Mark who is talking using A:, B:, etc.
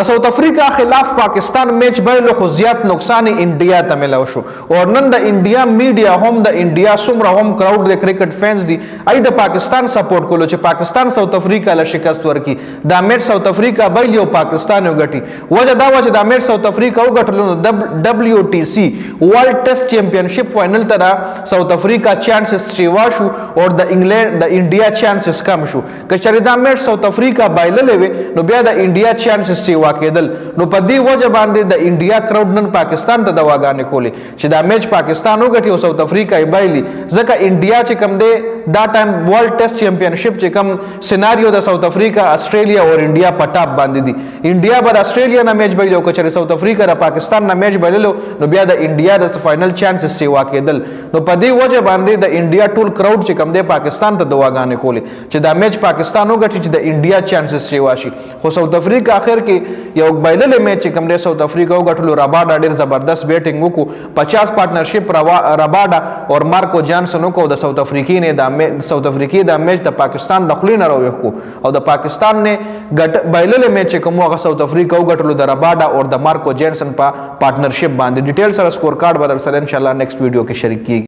A: د ساوث افریقہ خلاف پاکستان میچ بایلو خو زیات نقصان انډیا ته ملاو شو او نن د انډیا میډیا هم د انډیا څومره هم کراوډ د کرکټ فینز دي ای د پاکستان سپورټ کولو چې پاکستان ساوث افریقہ له شکست ورکي دا میچ ساوث افریقہ بایلو پاکستان وګټي وجه دا و چې دا میچ ساوث افریقہ وګټلو نو دبليو ټي سي ورلد ټیسټ چیمپئنشپ فائنل ته دا ساوث افریقہ چانسز سیوا شو او د انګلند د انډیا چانسز کم شو کچری دا میچ ساوث افریقہ بایللې نو بیا د انډیا چانسز سیوا کېدل نو په دې وجه باندې د انډیا کراوډ نن پاکستان ته دواګانې کولې چې دا میچ پاکستان وګټي او ساوث افریقہ یې بایلي ځکه انډیا چې کم دی دا ټایم ورلد ټیسټ چیمپئنشپ چې کم سیناریو د ساوث افریقہ استرالیا او انډیا په ټاپ باندې دي انډیا به استرالیا نه میچ بایلو که چېرې ساوث افریقہ د پاکستان نه میچ بایللو نو بیا د انډیا د فائنل چانسز سیوا کېدل نو په دې وجه باندې د انډیا ټول کراوډ چې کم دی پاکستان ته دواګانې کولې چې دا میچ پاکستان وګټي چې د انډیا چانسز سیوا شي خو ساوث افریقہ اخر کې یو بایللې میچ چې کم دی ساوث افریقہ وګټلو راباډا ډېر زبردست بیټینګ وکړو 50 پارټنرشپ راباډا او مارکو جانسن وکړو د ساوث افریقې نه د ساوث افریقې دا میچ د پاکستان د خولې نه راوښکو او د پاکستان نه بایللې میچ چې کوم هغه ساوث افریقہ وګټلو د راباډا او د مارکو جانسن په پارټنرشپ باندې ډیټیل سره سکور کارت به در سره ان شاء الله نیکسٹ ویډیو کې شریک کیږي